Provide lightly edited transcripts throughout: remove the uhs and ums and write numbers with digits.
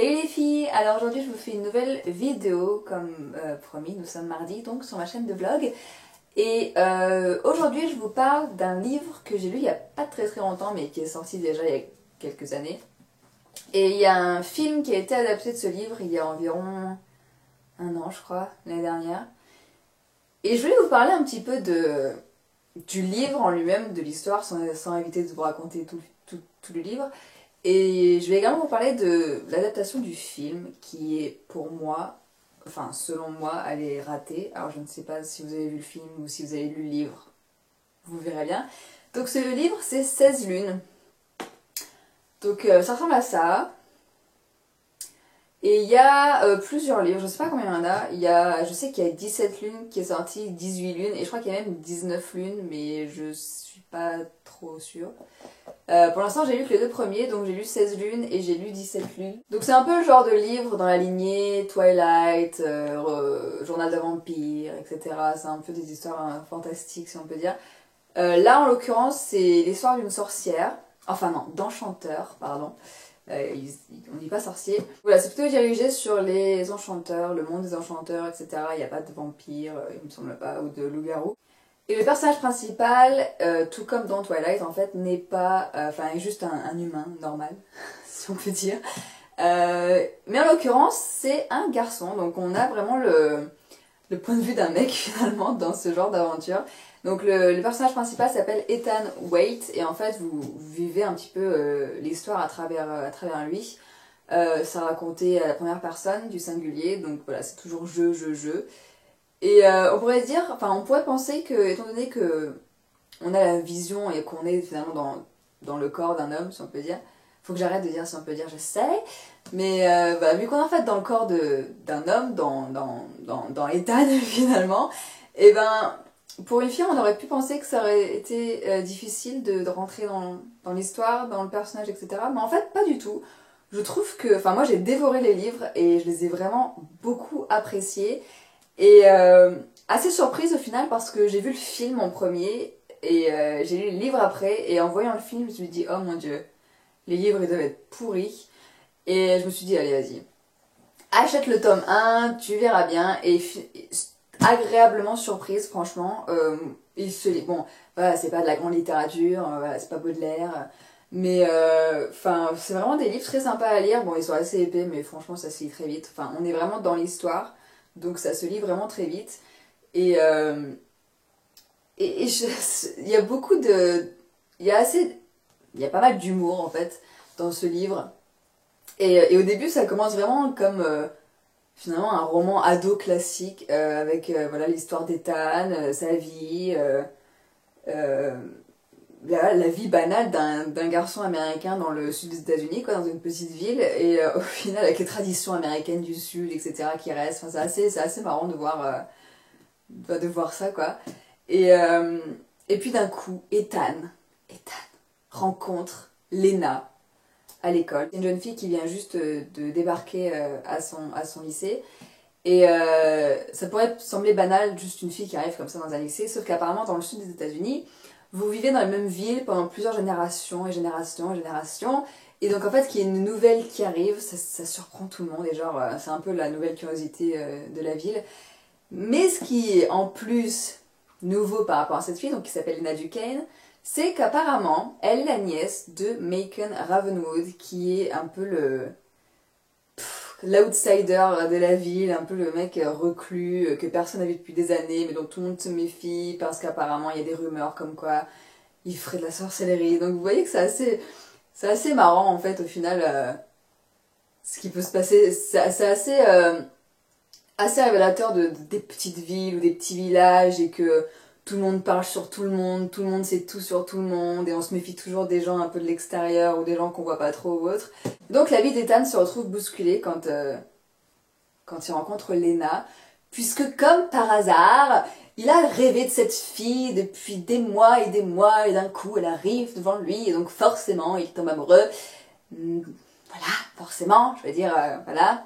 Salut les filles! Alors aujourd'hui je vous fais une nouvelle vidéo comme promis, nous sommes mardi donc sur ma chaîne de vlog et aujourd'hui je vous parle d'un livre que j'ai lu il n'y a pas très longtemps mais qui est sorti déjà il y a quelques années et il y a un film qui a été adapté de ce livre il y a environ un an je crois, l'année dernière et je voulais vous parler un petit peu du livre en lui-même, de l'histoire sans éviter de vous raconter tout le livre. Et je vais également vous parler de l'adaptation du film qui est pour moi, enfin selon moi, elle est ratée. Alors je ne sais pas si vous avez vu le film ou si vous avez lu le livre, vous verrez bien. Donc le livre c'est 16 lunes. Donc ça ressemble à ça. Et il y a plusieurs livres, je ne sais pas combien il y en a. Je sais qu'il y a 17 lunes qui est sorti, 18 lunes, et je crois qu'il y a même 19 lunes, mais je suis pas trop sûre. Pour l'instant j'ai lu que les deux premiers, donc j'ai lu 16 lunes et j'ai lu 17 lunes. Donc c'est un peu le genre de livre dans la lignée Twilight, Journal d'un vampire, etc. C'est un peu des histoires fantastiques si on peut dire. Là en l'occurrence c'est l'histoire d'une sorcière, enfin non, d'enchanteur, pardon. On dit pas sorcier. Voilà, c'est plutôt dirigé sur les enchanteurs, le monde des enchanteurs, etc. Il n'y a pas de vampires, il me semble pas, ou de loups-garous. Et le personnage principal, tout comme dans Twilight, en fait, n'est pas... Enfin, est juste un humain normal, si on peut dire. Mais en l'occurrence, c'est un garçon. Donc on a vraiment le point de vue d'un mec, finalement, dans ce genre d'aventure. Donc le personnage principal s'appelle Ethan Waite. Et en fait, vous vivez un petit peu l'histoire à travers lui. Ça raconté à la première personne, du singulier. Donc voilà, c'est toujours je. Et on pourrait dire, enfin on pourrait penser que, étant donné que on a la vision et qu'on est finalement dans le corps d'un homme, si on peut dire, faut que j'arrête de dire si on peut dire, je sais, mais vu qu'on est en fait dans le corps d'un homme, dans Ethan finalement, et ben pour une fille on aurait pu penser que ça aurait été difficile de rentrer dans l'histoire, dans le personnage, etc. Mais en fait pas du tout. Je trouve que, enfin moi j'ai dévoré les livres et je les ai vraiment beaucoup appréciés. Et assez surprise au final parce que j'ai vu le film en premier et j'ai lu le livre après et en voyant le film je me suis dit oh mon dieu, les livres ils doivent être pourris et je me suis dit allez vas-y, achète le tome 1, tu verras bien et agréablement surprise franchement, il se lit, bon voilà c'est pas de la grande littérature, voilà, c'est pas Baudelaire mais enfin c'est vraiment des livres très sympas à lire, bon ils sont assez épais mais franchement ça se lit très vite, enfin on est vraiment dans l'histoire. Donc ça se lit vraiment très vite. Et il y a beaucoup de... Il y a pas mal d'humour en fait dans ce livre. Et au début ça commence vraiment comme finalement un roman ado classique avec voilà l'histoire d'Ethan, sa vie, la vie banale d'un garçon américain dans le sud des États-Unis, quoi, dans une petite ville, et au final avec les traditions américaines du sud, etc. qui restent. Enfin, c'est assez marrant de voir ça, quoi. Et puis d'un coup, Ethan rencontre Lena à l'école. C'est une jeune fille qui vient juste de débarquer à son lycée. Et ça pourrait sembler banal, juste une fille qui arrive comme ça dans un lycée, sauf qu'apparemment dans le sud des États-Unis, vous vivez dans la même ville pendant plusieurs générations et générations. Et donc en fait qu'il y ait une nouvelle qui arrive, ça surprend tout le monde et genre c'est un peu la nouvelle curiosité de la ville. Mais ce qui est en plus nouveau par rapport à cette fille, donc qui s'appelle Lena Duquesne, c'est qu'apparemment elle est la nièce de Macon Ravenwood, qui est un peu l'outsider de la ville, un peu le mec reclus, que personne n'a vu depuis des années, mais dont tout le monde se méfie, parce qu'apparemment il y a des rumeurs comme quoi il ferait de la sorcellerie. Donc vous voyez que c'est assez marrant en fait au final, ce qui peut se passer, c'est assez révélateur des petites villes ou des petits villages et que tout le monde parle sur tout le monde sait tout sur tout le monde et on se méfie toujours des gens un peu de l'extérieur ou des gens qu'on voit pas trop ou autre. Donc la vie d'Ethan se retrouve bousculée quand il rencontre Lena, puisque comme par hasard, il a rêvé de cette fille depuis des mois et d'un coup elle arrive devant lui et donc forcément il tombe amoureux. Voilà, forcément, je veux dire, voilà,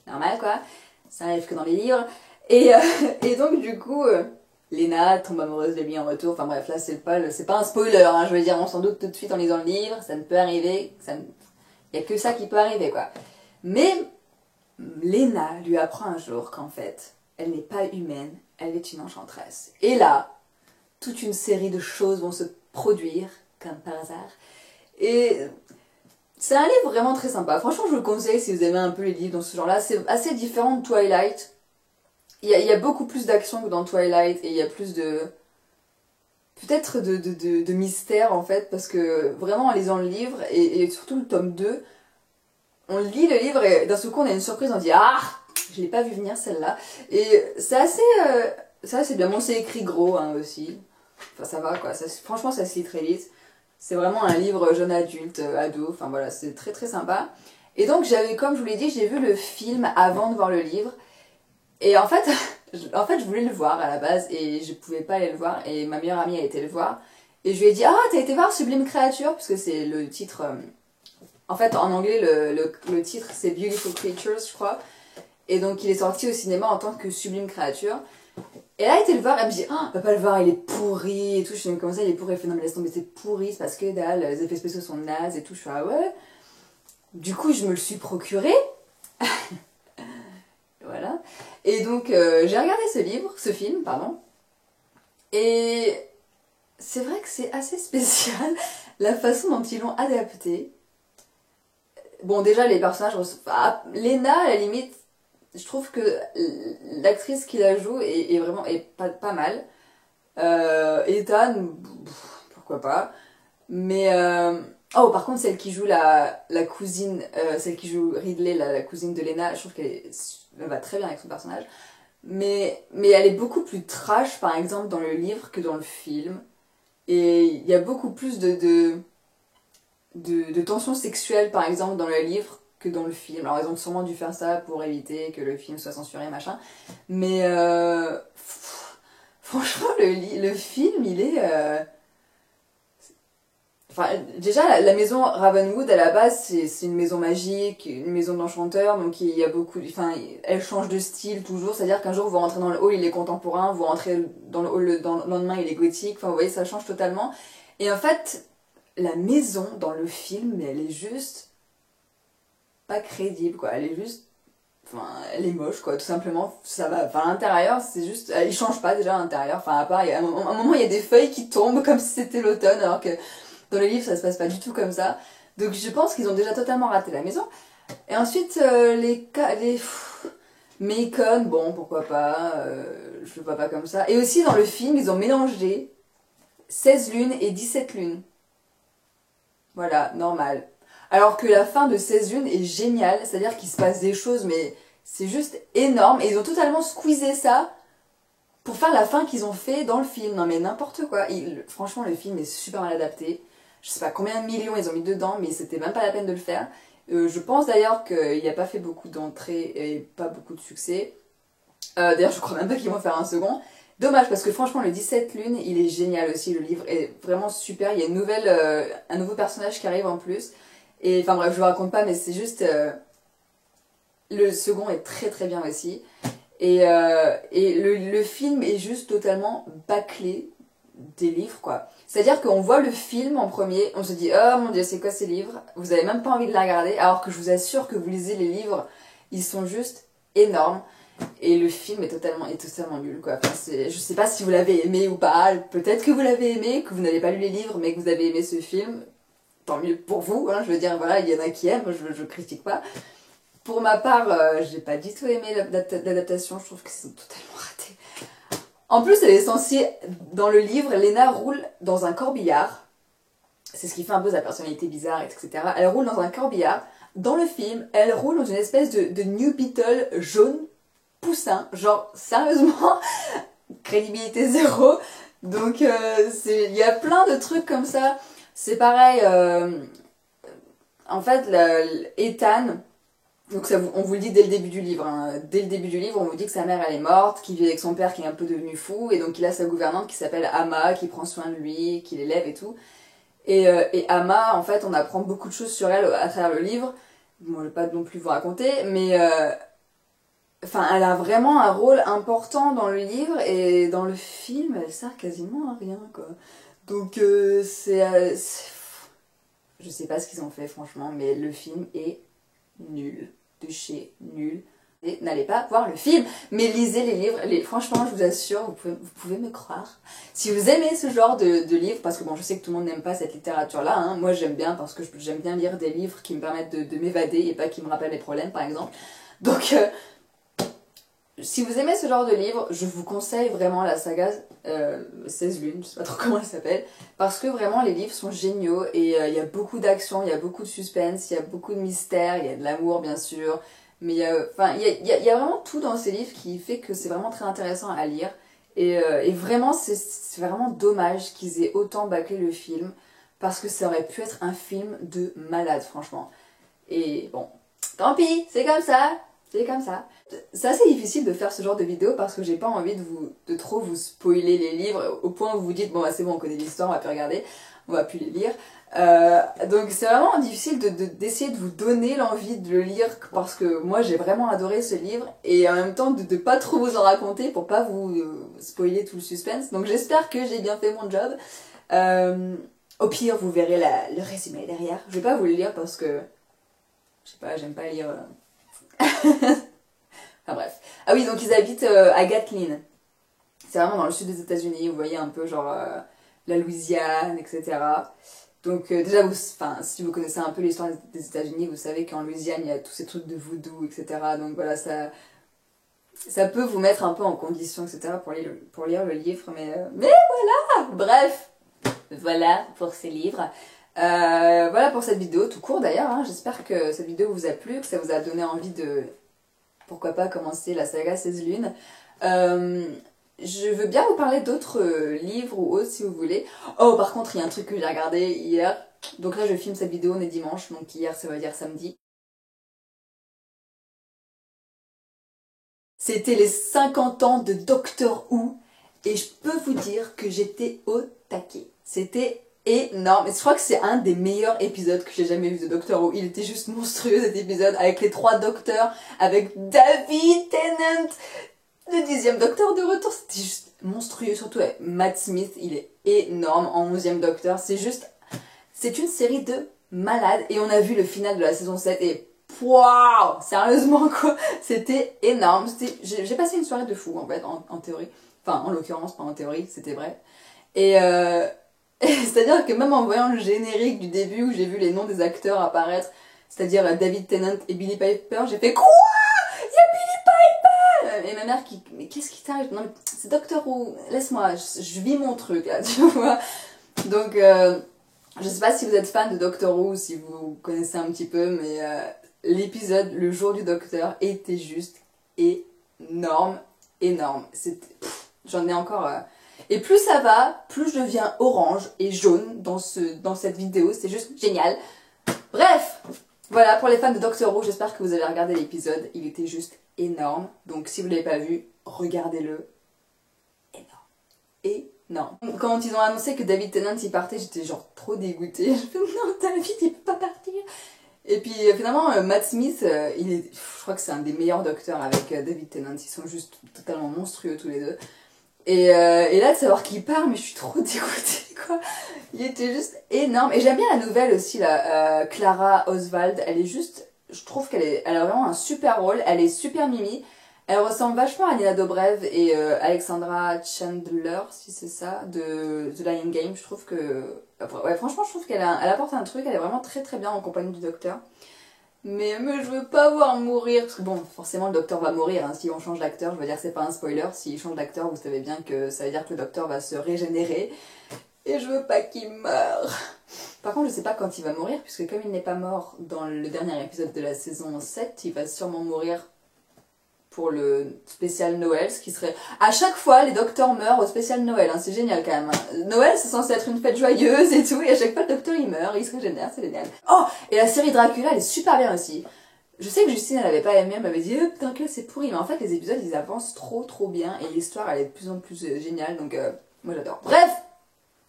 normal quoi, ça arrive que dans les livres. Et donc du coup... Lena tombe amoureuse de lui en retour, enfin bref, là c'est pas un spoiler, hein, je veux dire, on s'en doute tout de suite en lisant le livre, ça ne peut arriver, il y a que ça qui peut arriver quoi. Mais Lena lui apprend un jour qu'en fait, elle n'est pas humaine, elle est une enchanteresse. Et là, toute une série de choses vont se produire, comme par hasard. Et c'est un livre vraiment très sympa. Franchement, je vous le conseille si vous aimez un peu les livres dans ce genre-là. C'est assez différent de Twilight. Il y a beaucoup plus d'action que dans Twilight et il y a plus de... peut-être de mystère en fait, parce que vraiment en lisant le livre, et surtout le tome 2, on lit le livre et d'un seul coup on a une surprise, on dit ah, je l'ai pas vu venir celle-là. Et c'est assez bien. Bon, c'est écrit gros hein, aussi. Enfin ça va quoi, franchement ça se lit très vite. C'est vraiment un livre jeune adulte, ado, enfin voilà, c'est très très sympa. Et donc comme je vous l'ai dit, j'ai vu le film avant de voir le livre. Et en fait, je voulais le voir à la base et je pouvais pas aller le voir. Et ma meilleure amie a été le voir. Et je lui ai dit, ah, t'as été voir Sublime Créature? Parce que c'est le titre. En fait, en anglais, le titre c'est Beautiful Creatures, je crois. Et donc, il est sorti au cinéma en tant que Sublime Créature. Et là, elle a été le voir, elle me dit, ah, va pas le voir, il est pourri et tout. Je suis comme ça, il est pourri. Elle fait, non, mais laisse tomber, c'est pourri, c'est parce que dalle, les effets spéciaux sont nazes et tout. Je suis, ah ouais. Du coup, je me le suis procuré. Voilà. Et donc, j'ai regardé ce film, pardon. Et c'est vrai que c'est assez spécial la façon dont ils l'ont adapté. Bon, déjà, les personnages... Lena, à la limite, je trouve que l'actrice qui la joue est vraiment pas mal. Ethan, pourquoi pas. Mais... Oh, par contre, celle qui joue la cousine, celle qui joue Ridley, la cousine de Lena, je trouve qu'elle va très bien avec son personnage. Mais elle est beaucoup plus trash, par exemple, dans le livre que dans le film. Et il y a beaucoup plus de tensions sexuelles, par exemple, dans le livre que dans le film. Alors, ils ont sûrement dû faire ça pour éviter que le film soit censuré, machin. Mais franchement, le film, il est... Enfin, déjà, la maison Ravenwood, à la base, c'est une maison magique, une maison d'enchanteurs, donc il y a beaucoup... Enfin, elle change de style toujours, c'est-à-dire qu'un jour, vous rentrez dans le hall, il est contemporain, vous rentrez dans le hall le lendemain, il est gothique, enfin, vous voyez, ça change totalement. Et en fait, la maison, dans le film, elle est juste pas crédible, quoi. Elle est juste... Enfin, elle est moche, quoi, tout simplement. Ça va... Enfin, à l'intérieur, c'est juste... Il change pas, déjà, à l'intérieur. Enfin, à part, à un moment, il y a des feuilles qui tombent comme si c'était l'automne, alors que... Dans le livre, ça se passe pas du tout comme ça. Donc je pense qu'ils ont déjà totalement raté la maison. Et ensuite, les Macon, bon, pourquoi pas, je le vois pas comme ça. Et aussi, dans le film, ils ont mélangé 16 lunes et 17 lunes. Voilà, normal. Alors que la fin de 16 lunes est géniale, c'est-à-dire qu'il se passe des choses, mais c'est juste énorme. Et ils ont totalement squeezé ça pour faire la fin qu'ils ont fait dans le film. Non mais n'importe quoi. Franchement, le film est super mal adapté. Je sais pas combien de millions ils ont mis dedans, mais c'était même pas la peine de le faire. Je pense d'ailleurs qu'il n'a pas fait beaucoup d'entrées et pas beaucoup de succès. D'ailleurs, je crois même pas qu'ils vont faire un second. Dommage, parce que franchement, le 17 lunes, il est génial aussi. Le livre est vraiment super. Il y a un nouveau personnage qui arrive en plus. Et enfin bref, je vous raconte pas, mais c'est juste... le second est très très bien aussi. Et le film est juste totalement bâclé des livres, quoi. C'est-à-dire qu'on voit le film en premier, on se dit oh mon dieu, c'est quoi ces livres? Vous avez même pas envie de la regarder, alors que je vous assure que vous lisez les livres, ils sont juste énormes. Et le film est totalement nul, quoi. Enfin, je sais pas si vous l'avez aimé ou pas, peut-être que vous l'avez aimé, que vous n'avez pas lu les livres, mais que vous avez aimé ce film. Tant mieux pour vous, hein, je veux dire, voilà, il y en a qui aiment, je critique pas. Pour ma part, j'ai pas du tout aimé l'adaptation, je trouve que c'est totalement raté. En plus, elle est censée, dans le livre, Lena roule dans un corbillard. C'est ce qui fait un peu sa personnalité bizarre, etc. Elle roule dans un corbillard. Dans le film, elle roule dans une espèce de New Beetle jaune poussin. Genre, sérieusement, crédibilité zéro. Donc, il y a plein de trucs comme ça. C'est pareil, en fait, Ethan... Donc on vous le dit dès le début du livre. Hein. Dès le début du livre, on vous dit que sa mère elle est morte, qu'il vit avec son père qui est un peu devenu fou, et donc il a sa gouvernante qui s'appelle Amma, qui prend soin de lui, qui l'élève et tout. Et Amma, en fait, on apprend beaucoup de choses sur elle à travers le livre. Bon, je vais pas non plus vous raconter, mais enfin, elle a vraiment un rôle important dans le livre, et dans le film, elle sert quasiment à rien, quoi. Donc je sais pas ce qu'ils ont fait, franchement, mais le film est nul. de chez nul. Et n'allez pas voir le film, mais lisez les livres. Franchement, je vous assure, vous pouvez me croire. Si vous aimez ce genre de livres, parce que bon, je sais que tout le monde n'aime pas cette littérature-là, hein, moi j'aime bien parce que j'aime bien lire des livres qui me permettent de m'évader et pas qui me rappellent mes problèmes, par exemple. Donc, si vous aimez ce genre de livre, je vous conseille vraiment la saga 16 lunes, je sais pas trop comment elle s'appelle, parce que vraiment les livres sont géniaux et il y a beaucoup d'action, il y a beaucoup de suspense, il y a beaucoup de mystère, il y a de l'amour bien sûr. Mais il y a vraiment tout dans ces livres qui fait que c'est vraiment très intéressant à lire. Et vraiment, c'est vraiment dommage qu'ils aient autant bâclé le film. Parce que ça aurait pu être un film de malade, franchement. Et bon, tant pis, c'est comme ça. C'est comme ça. C'est assez difficile de faire ce genre de vidéo parce que j'ai pas envie de trop vous spoiler les livres au point où vous vous dites bon bah c'est bon on connaît l'histoire, on va plus regarder, on va plus les lire. Donc c'est vraiment difficile d'essayer de vous donner l'envie de le lire parce que moi j'ai vraiment adoré ce livre et en même temps de pas trop vous en raconter pour pas vous spoiler tout le suspense. Donc j'espère que j'ai bien fait mon job. Au pire vous verrez le résumé derrière. Je vais pas vous le lire parce que je sais pas, j'aime pas lire. Enfin bref. Ah oui, donc ils habitent à Gatlin. C'est vraiment dans le sud des États-Unis, vous voyez un peu genre la Louisiane, etc. Donc déjà, si vous connaissez un peu l'histoire des États-Unis, vous savez qu'en Louisiane, il y a tous ces trucs de voodoo, etc. Donc voilà, ça peut vous mettre un peu en condition, etc. pour lire le livre. Mais voilà, bref, voilà pour ces livres. Voilà pour cette vidéo, tout court d'ailleurs. Hein. J'espère que cette vidéo vous a plu, que ça vous a donné envie de, pourquoi pas, commencer la saga 16 lunes. Je veux bien vous parler d'autres livres ou autres si vous voulez. Oh, par contre, il y a un truc que j'ai regardé hier. Donc là, je filme cette vidéo, on est dimanche, donc hier, ça veut dire samedi. C'était les 50 ans de Doctor Who. Et je peux vous dire que j'étais au taquet. C'était énorme. Et je crois que c'est un des meilleurs épisodes que j'ai jamais vu de Doctor Who. Il était juste monstrueux cet épisode, avec les 3 docteurs, avec David Tennant. Le 10e docteur de retour, c'était juste monstrueux, surtout avec Matt Smith, il est énorme en 11e docteur, c'est une série de malades, et on a vu le final de la saison 7, et waouh, sérieusement quoi, c'était énorme, j'ai passé une soirée de fou en fait, en théorie, enfin en l'occurrence, pas en théorie, c'était vrai, et c'est-à-dire que même en voyant le générique du début où j'ai vu les noms des acteurs apparaître, c'est-à-dire David Tennant et Billie Piper, j'ai fait quoi? Et ma mère qui, mais qu'est-ce qui t'arrive? Non mais c'est Doctor Who, laisse-moi, je vis mon truc là, tu vois. Donc je sais pas si vous êtes fan de Doctor Who, si vous connaissez un petit peu, mais l'épisode, le jour du Docteur, était juste énorme, énorme. J'en ai encore... Et plus ça va, plus je deviens orange et jaune dans cette vidéo, c'est juste génial. Bref, voilà pour les fans de Doctor Who, j'espère que vous avez regardé l'épisode, il était juste énorme. Donc si vous ne l'avez pas vu, regardez-le. Énorme. Énorme. Quand ils ont annoncé que David Tennant y partait, j'étais genre trop dégoûtée. Je fais non, David il peut pas partir. Et puis finalement, Matt Smith, je crois que c'est un des meilleurs docteurs avec David Tennant. Ils sont juste totalement monstrueux tous les deux. Et là, de savoir qu'il part, mais je suis trop dégoûtée, quoi. Il était juste énorme. Et j'aime bien la nouvelle aussi, là. Clara Oswald, elle est juste... Je trouve elle a vraiment un super rôle. Elle est super mimi. Elle ressemble vachement à Nina Dobrev et Alexandra Chandler, si c'est ça, de The Lion Game. Je trouve que... Ouais, franchement, je trouve elle apporte un truc. Elle est vraiment très très bien en compagnie du docteur. Mais je veux pas voir mourir, parce que bon, forcément le docteur va mourir, hein, si on change d'acteur, je veux dire c'est pas un spoiler, s'il change d'acteur, vous savez bien que ça veut dire que le docteur va se régénérer, et je veux pas qu'il meure. Par contre je sais pas quand il va mourir, puisque comme il n'est pas mort dans le dernier épisode de la saison 7, il va sûrement mourir pour le spécial Noël, ce qui serait... À chaque fois, les docteurs meurent au spécial Noël, hein, c'est génial quand même. Noël, c'est censé être une fête joyeuse et tout, et à chaque fois, le docteur, il meurt, il se régénère, c'est génial. Oh, et la série Dracula, elle est super bien aussi. Je sais que Justine, elle avait pas aimé, elle m'avait dit « Dracula, c'est pourri », mais en fait, les épisodes, ils avancent trop trop bien, et l'histoire, elle est de plus en plus géniale, donc moi, j'adore. Bref,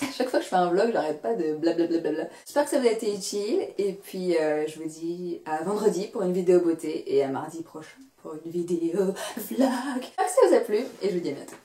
à chaque fois que je fais un vlog, j'arrête pas de blablabla. J'espère que ça vous a été utile, et puis je vous dis à vendredi pour une vidéo beauté, et à mardi prochain pour une vidéo vlog. J'espère que ça vous a plu, et je vous dis à bientôt.